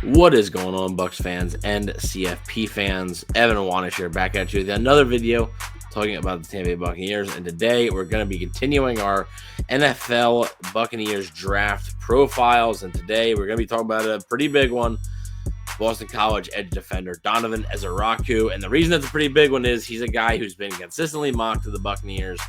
What is going on, Bucs fans and CFP fans? Evan Wanish here, back at you with another video talking about the Tampa Bay Buccaneers. And today we're going to be continuing our NFL Buccaneers draft profiles. And today we're going to be talking about a pretty big one. Boston College edge defender Donovan Ezeiruaku. And the reason it's a pretty big one is he's a guy who's been consistently mocked to the Buccaneers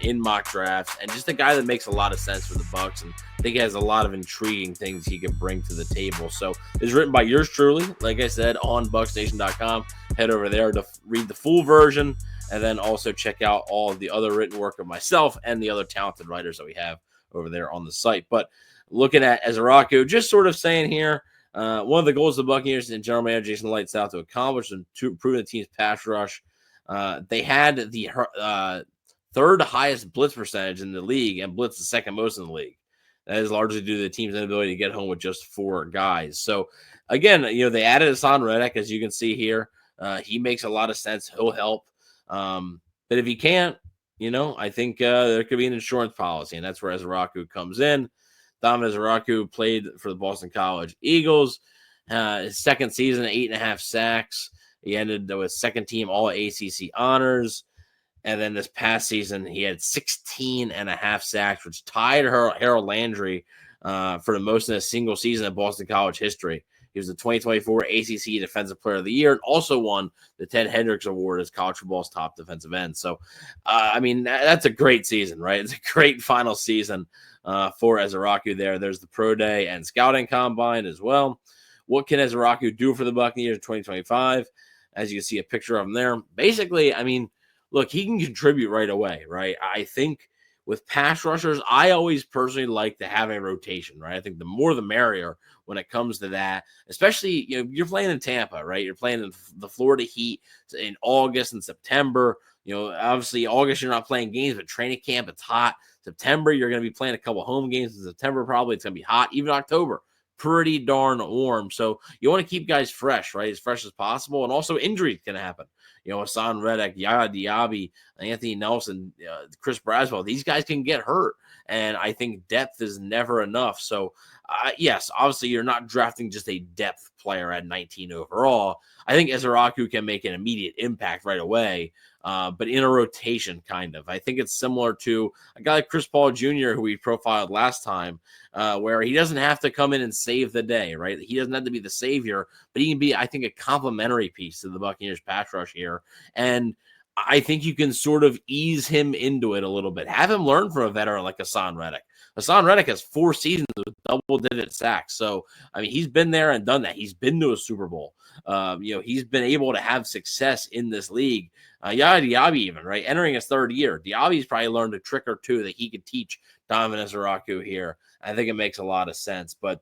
in mock drafts, and just a guy that makes a lot of sense for the Bucs, and I think he has a lot of intriguing things he can bring to the table. So it's written by yours truly, like I said, on bucsnation.com. Head over there to read the full version, and then also check out all of the other written work of myself and the other talented writers that we have over there on the site. But looking at Ezeiruaku, just sort of saying here, one of the goals of the Buccaneers and general manager Jason Licht set out to accomplish and to improve the team's pass rush. They had the third highest blitz percentage in the league and blitz the second most in the league. That is largely due to the team's inability to get home with just 4 guys. So again, they added Hassan Reddick, as you can see here. He makes a lot of sense. He'll help. But if he can't, I think there could be an insurance policy, and that's where Ezeiruaku comes in. Donovan Ezeiruaku played for the Boston College Eagles. His second season, 8.5 sacks. He ended with second team all ACC honors. And then this past season, he had 16.5 sacks, which tied Harold Landry for the most in a single season in Boston College history. He was the 2024 ACC Defensive Player of the Year and also won the Ted Hendricks Award as college football's top defensive end. So, that's a great season, right? It's a great final season for Ezeiruaku there. There's the Pro Day and Scouting Combine as well. What can Ezeiruaku do for the Buccaneers in 2025? As you can see a picture of him there. Basically, look, he can contribute right away, right? I think with pass rushers, I always personally like to have a rotation, right? I think the more the merrier when it comes to that, especially, you're playing in Tampa, right? You're playing in the Florida Heat in August and September. Obviously August, you're not playing games, but training camp, it's hot. September, you're going to be playing a couple home games. In September, probably it's going to be hot. Even October, pretty darn warm. So you want to keep guys fresh, right? As fresh as possible. And also injuries can happen. Hassan Reddick, Yaya Diaby, Anthony Nelson, Chris Braswell, these guys can get hurt. And I think depth is never enough. So, yes, obviously you're not drafting just a depth player at 19 overall. I think Ezeiruaku can make an immediate impact right away, but in a rotation kind of. I think it's similar to a guy like Chris Paul Jr., who we profiled last time, where he doesn't have to come in and save the day, right? He doesn't have to be the savior, but he can be, I think, a complementary piece to the Buccaneers pass rush here. And I think you can sort of ease him into it a little bit. Have him learn from a veteran like Hassan Reddick. Hassan Reddick has 4 seasons with double-digit sacks. So, he's been there and done that. He's been to a Super Bowl. He's been able to have success in this league. Yaya Diaby even, right? Entering his 3rd year. Diaby's probably learned a trick or two that he could teach Donovan Ezeiruaku here. I think it makes a lot of sense. But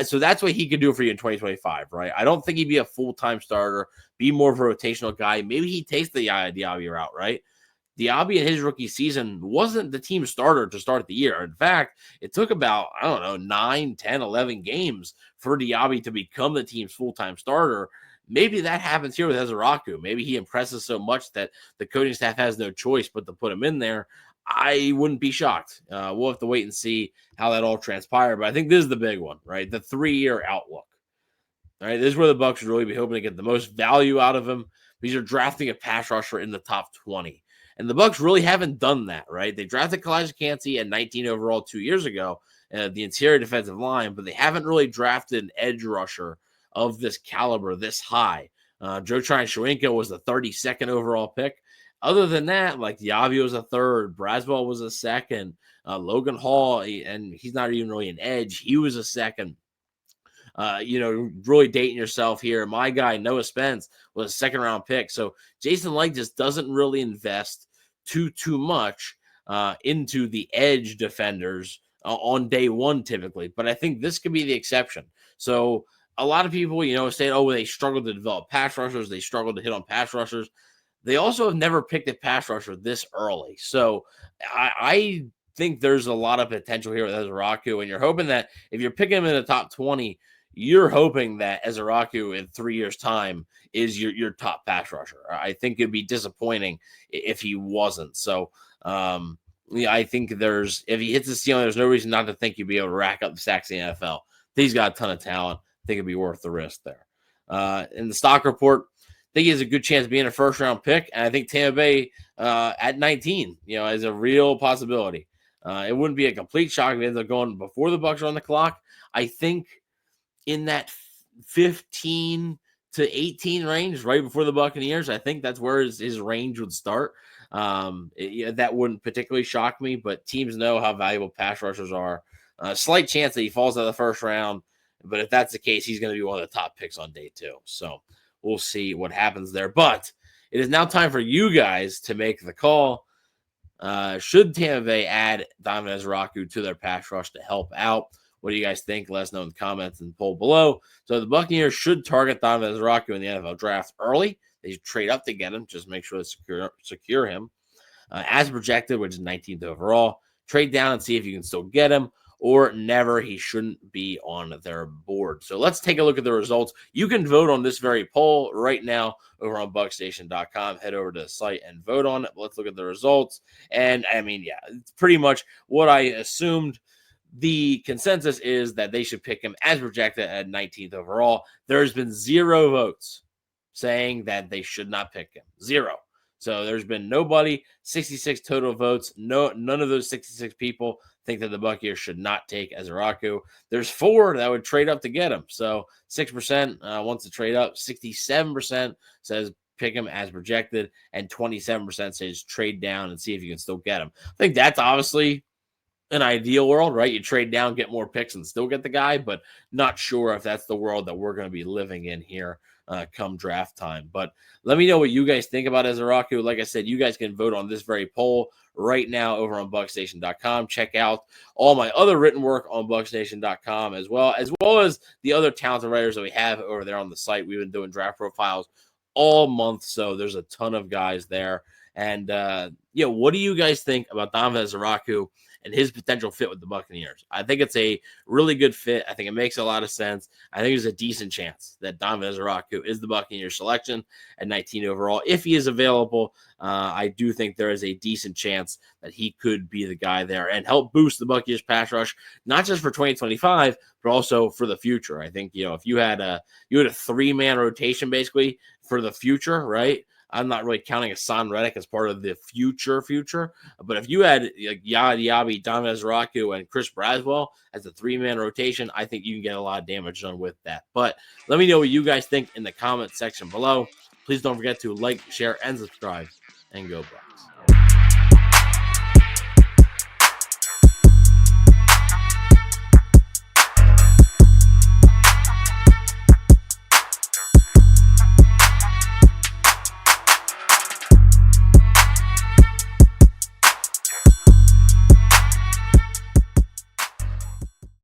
so that's what he could do for you in 2025, right? I don't think he'd be a full-time starter, be more of a rotational guy. Maybe he takes the Yaya Diaby route, right? Diaby in his rookie season wasn't the team starter to start the year. In fact, it took about, 9, 10, 11 games for Diaby to become the team's full-time starter. Maybe that happens here with Ezeiruaku. Maybe he impresses so much that the coaching staff has no choice but to put him in there. I wouldn't be shocked. We'll have to wait and see how that all transpires. But I think this is the big one, right? The 3-year outlook. All right, this is where the Bucs would really be hoping to get the most value out of him, because you're drafting a pass rusher in the top 20. And the Bucs really haven't done that, right? They drafted Kalijah Kancey at 19 overall 2 years ago, the interior defensive line, but they haven't really drafted an edge rusher of this caliber, this high. Joe Tryon-Shoyinka was the 32nd overall pick. Other than that, like Diaby was a 3rd, Braswell was a 2nd, Logan Hall, and he's not even really an edge. He was a 2nd. Really dating yourself here. My guy, Noah Spence, was a 2nd-round pick. So Jason Licht just doesn't really invest too much into the edge defenders on day one typically. But I think this could be the exception. So a lot of people, say, they struggled to develop pass rushers. They struggled to hit on pass rushers. They also have never picked a pass rusher this early. So I think there's a lot of potential here with Ezeiruaku, and you're hoping that if you're picking him in the top 20, you're hoping that Ezeiruaku in 3 years' time is your top pass rusher. I think it'd be disappointing if he wasn't. So, I think if he hits the ceiling, there's no reason not to think you'd be able to rack up the sacks in the NFL. He's got a ton of talent. think it'd be worth the risk there. In the stock report, I think he has a good chance of being a first-round pick, and I think Tampa Bay at 19, is a real possibility. It wouldn't be a complete shock if it ends up going before the Bucs are on the clock. I think in that 15 to 18 range, right before the Buccaneers, I think that's where his range would start. That wouldn't particularly shock me, but teams know how valuable pass rushers are. Slight chance that he falls out of the first round, but if that's the case, he's going to be one of the top picks on day 2. So we'll see what happens there. But it is now time for you guys to make the call. Should Tampa Bay add Donovan Ezeiruaku to their pass rush to help out? What do you guys think? Let us know in the comments and poll below. So the Buccaneers should target Donovan Ezeiruaku in the NFL draft early. They should trade up to get him. Just make sure to secure him. As projected, which is 19th overall. Trade down and see if you can still get him. Or never, he shouldn't be on their board. So let's take a look at the results. You can vote on this very poll right now over on buckstation.com. Head over to the site and vote on it. Let's look at the results. And it's pretty much what I assumed. The consensus is that they should pick him as projected at 19th overall. There's been 0 votes saying that they should not pick him. 0. So there's been nobody, 66 total votes. None of those 66 people think that the Buccaneers should not take Ezeiruaku. There's 4 that would trade up to get him. So 6% wants to trade up. 67% says pick him as projected. And 27% says trade down and see if you can still get him. I think that's obviously an ideal world, right? You trade down, get more picks, and still get the guy, but not sure if that's the world that we're going to be living in here come draft time. But let me know what you guys think about Ezeiruaku. Like I said, you guys can vote on this very poll right now over on buckstation.com. Check out all my other written work on buckstation.com as well as the other talented writers that we have over there on the site. We've been doing draft profiles all month, so there's a ton of guys there. And, what do you guys think about Donovan Ezeiruaku and his potential fit with the Buccaneers? I think it's a really good fit. I think it makes a lot of sense. I think there's a decent chance that Donovan Ezeiruaku is the Buccaneers selection at 19 overall. If he is available, I do think there is a decent chance that he could be the guy there and help boost the Buccaneers pass rush, not just for 2025, but also for the future. I think, if you had a 3-man rotation basically for the future, right? I'm not really counting Hassan Reddick as part of the future. But if you had Yadi Yabi, Donovan Ezeiruaku, and Chris Braswell as a 3-man rotation, I think you can get a lot of damage done with that. But let me know what you guys think in the comment section below. Please don't forget to like, share, and subscribe. And go Bucs.